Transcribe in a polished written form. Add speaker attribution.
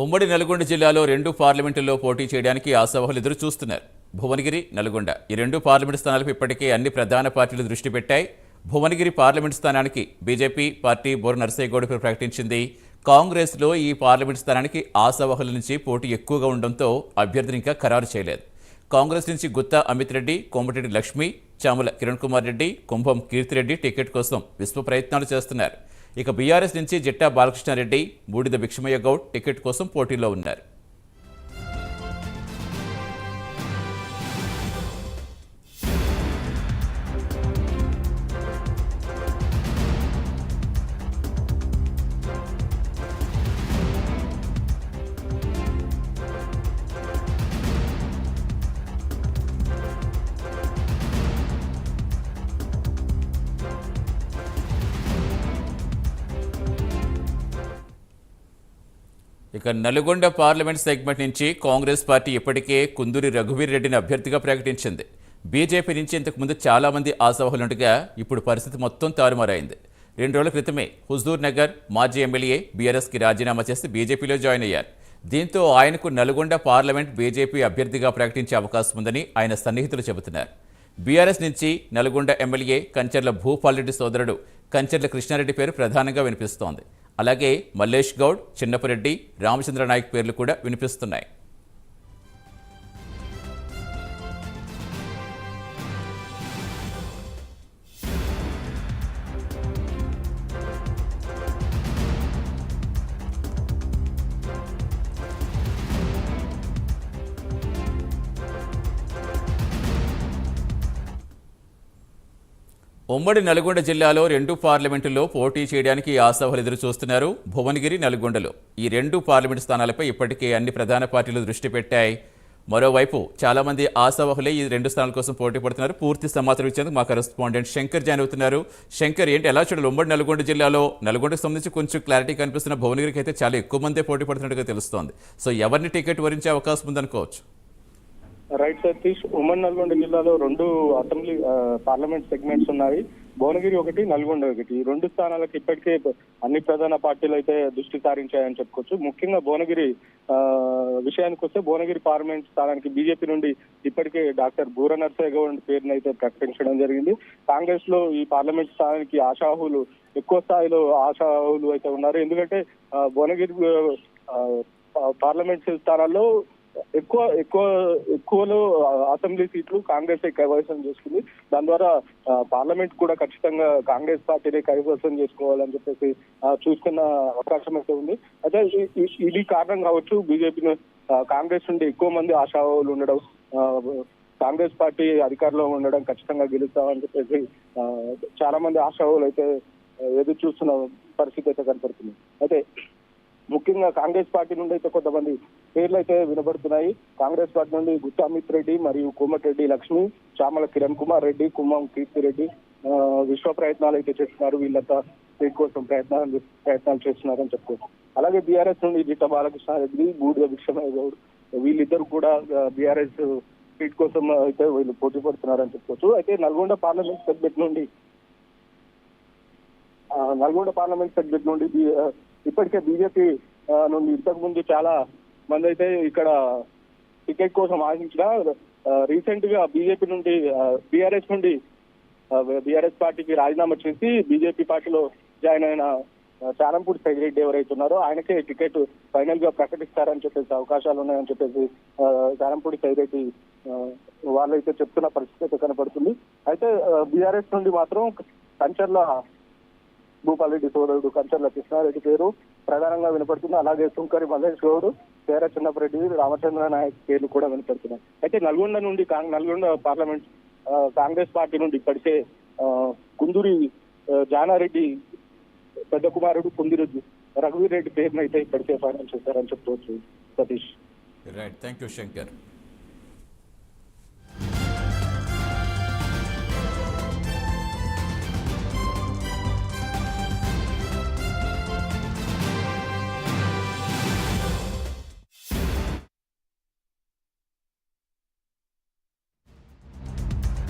Speaker 1: ఉమ్మడి నల్గొండ జిల్లాలో 2 పార్లమెంటుల్లో పోటీ చేయడానికి ఆశావహులు ఎదురు చూస్తున్నారు. భువనగిరి, నల్గొండ ఈ 2 పార్లమెంటు స్థానాలపై ఇప్పటికే అన్ని ప్రధాన పార్టీలు దృష్టి పెట్టాయి. భువనగిరి పార్లమెంటు స్థానానికి బీజేపీ పార్టీ బోర నర్సయ్యగౌడ్ ప్రకటించింది. కాంగ్రెస్లో ఈ పార్లమెంటు స్థానానికి ఆశావహుల నుంచి పోటీ ఎక్కువగా ఉండడంతో అభ్యర్థిని ఇంకా ఖరారు చేయలేదు. కాంగ్రెస్ నుంచి గుత్తా అమిత్ రెడ్డి, కోమటిరెడ్డి లక్ష్మి, చాముల కిరణ్ కుమార్ రెడ్డి, కుంభం కీర్తిరెడ్డి టికెట్ కోసం విశ్వ ప్రయత్నాలు చేస్తున్నారు. ఇక బీఆర్ఎస్ నుంచి జిట్టా బాలకృష్ణారెడ్డి, బూడిద భిక్షమయ్య గౌడ్ టికెట్ కోసం పోటీలో ఉన్నారు. ఇక నల్గొండ పార్లమెంట్ సెగ్మెంట్ నుంచి కాంగ్రెస్ పార్టీ ఇప్పటికే కుందూరి రఘువీర్ రెడ్డిని అభ్యర్థిగా ప్రకటించింది. బీజేపీ నుంచి ఇంతకుముందు చాలామంది ఆశావహులుండగా ఇప్పుడు పరిస్థితి మొత్తం తారుమారైంది. 2 రోజుల క్రితమే హుజూర్ నగర్ మాజీ ఎమ్మెల్యే బీఆర్ఎస్కి రాజీనామా చేసి బీజేపీలో జాయిన్ అయ్యారు. దీంతో ఆయనకు నల్గొండ పార్లమెంట్ బీజేపీ అభ్యర్థిగా ప్రకటించే అవకాశం ఉందని ఆయన సన్నిహితులు చెబుతున్నారు. బీఆర్ఎస్ నుంచి నల్గొండ ఎమ్మెల్యే కంచర్ల భూపాల్రెడ్డి సోదరుడు కంచర్ల కృష్ణారెడ్డి పేరు ప్రధానంగా వినిపిస్తోంది. అలాగే మల్లేష్ గౌడ్, చిన్నపరెడ్డి, రామచంద్ర నాయక్ పేర్లు కూడా వినిపిస్తున్నాయి. ఉమ్మడి నల్గొండ జిల్లాలో 2 పార్లమెంటుల్లో పోటీ చేయడానికి ఆశావహులు ఎదురు చూస్తున్నారు. భువనగిరి, నల్గొండలో ఈ 2 పార్లమెంటు స్థానాలపై ఇప్పటికే అన్ని ప్రధాన పార్టీలు దృష్టి పెట్టాయి. మరోవైపు చాలామంది ఆశావహులే ఈ 2 స్థానాల కోసం పోటీ పడుతున్నారు. పూర్తి సమాచారం ఇచ్చేందుకు మా కరెస్పాండెంట్ శంకర్ జాయిన్ అవుతున్నారు. శంకర్, ఏంటి ఎలా చూడాలి? ఉమ్మడి నల్గొండ జిల్లాలో నల్గొండకు సంబంధించి కొంచెం క్లారిటీ కనిపిస్తున్న భువనగిరికి అయితే చాలా ఎక్కువ మందే పోటీ పడుతున్నట్టుగా తెలుస్తోంది. సో ఎవరిని టికెట్ వరించే అవకాశం ఉందనుకోవచ్చు?
Speaker 2: రైట్ సతీష్, ఉమ్మడి నల్గొండ జిల్లాలో 2 అసెంబ్లీ పార్లమెంట్ సెగ్మెంట్స్ ఉన్నాయి. భువనగిరి ఒకటి, నల్గొండ ఒకటి. ఈ 2 స్థానాలకు ఇప్పటికే అన్ని ప్రధాన పార్టీలు అయితే దృష్టి సారించాయని చెప్పుకోవచ్చు. ముఖ్యంగా భువనగిరి విషయానికి వస్తే భువనగిరి పార్లమెంట్ స్థానానికి బీజేపీ నుండి ఇప్పటికే డాక్టర్ బూర నర్సయ్యగౌడ్ పేరును అయితే ప్రకటించడం జరిగింది. కాంగ్రెస్ లో ఈ పార్లమెంట్ స్థానానికి ఆశావహులు ఎక్కువ స్థాయిలో ఆశావహులు అయితే ఉన్నారు. ఎందుకంటే భువనగిరి పార్లమెంట్ స్థానాల్లో ఎక్కువలో అసెంబ్లీ సీట్లు కాంగ్రెస్ కైవసం చేసుకుంది. దాని ద్వారా పార్లమెంట్ కూడా ఖచ్చితంగా కాంగ్రెస్ పార్టీని కైవసం చేసుకోవాలని చెప్పేసి చూసుకున్న అవకాశం అయితే ఉంది. అయితే ఇది కారణం కావచ్చు బీజేపీని కాంగ్రెస్ నుండి ఎక్కువ మంది ఆశావాహులు ఉండడం, కాంగ్రెస్ పార్టీ అధికారంలో ఉండడం, ఖచ్చితంగా గెలుస్తామని చెప్పేసి చాలా మంది ఆశావాహులు అయితే ఎదురు చూస్తున్న పరిస్థితి అయితే కనపడుతుంది. అయితే ముఖ్యంగా కాంగ్రెస్ పార్టీ నుండి అయితే కొంతమంది పేర్లు అయితే వినబడుతున్నాయి. కాంగ్రెస్ పార్టీ నుండి గుత్తా అమిత్ రెడ్డి మరియు కోమటిరెడ్డి లక్ష్మి, చామల కిరణ్ కుమార్ రెడ్డి, కుంభం కీర్తిరెడ్డి విశ్వ ప్రయత్నాలు అయితే చేస్తున్నారు. వీళ్ళంతా సీట్ కోసం ప్రయత్నాలు చేస్తున్నారని చెప్పుకోవచ్చు. అలాగే బీఆర్ఎస్ నుండి జిట్టా బాలకృష్ణారెడ్డి, బూడిద భిక్షమయ్య గౌడ్ వీళ్ళిద్దరు కూడా బీఆర్ఎస్ సీట్ కోసం అయితే వీళ్ళు పోటీ పడుతున్నారని చెప్పుకోవచ్చు. అయితే నల్గొండ పార్లమెంట్ సెగ్మెంట్ నుండి ఇప్పటికే బీజేపీ నుండి ఇంతకు ముందు చాలా మంది అయితే ఇక్కడ టికెట్ కోసం ఆశించిన రీసెంట్ గా బీజేపీ నుండి బీఆర్ఎస్ పార్టీకి రాజీనామా చేసి బీజేపీ పార్టీలో జాయిన్ అయిన చారంపూడి సైదిరెడ్డి ఎవరైతే ఉన్నారో ఆయనకే టికెట్ ఫైనల్ గా ప్రకటిస్తారని చెప్పేసి అవకాశాలు ఉన్నాయని చెప్పేసి చారంపూడి సైదిరెడ్డి వాళ్ళైతే చెప్తున్న పరిస్థితి అయితే కనపడుతుంది. అయితే బీఆర్ఎస్ నుండి మాత్రం కంచర్ల భూపాల్రెడ్డి సోదరుడు కంచర్ల కృష్ణారెడ్డి పేరు ప్రధానంగా వినపడుతుంది. అలాగే సుంకరి మల్లేష్ గౌడ్, పేర చిన్నపరెడ్డి, రామచంద్ర నాయక్ పేర్లు కూడా వినపడుతున్నాయి. అయితే నల్గొండ పార్లమెంట్ కాంగ్రెస్ పార్టీ నుండి ఇప్పటికే కుందూరి జానారెడ్డి పెద్ద కుమారుడు కుందూరి రఘువీర్ రెడ్డి పేరును అయితే ఇప్పటికే ఫైనల్ చేశారని చెప్పుకోవచ్చు. Satish.
Speaker 1: Right, thank you Shankar.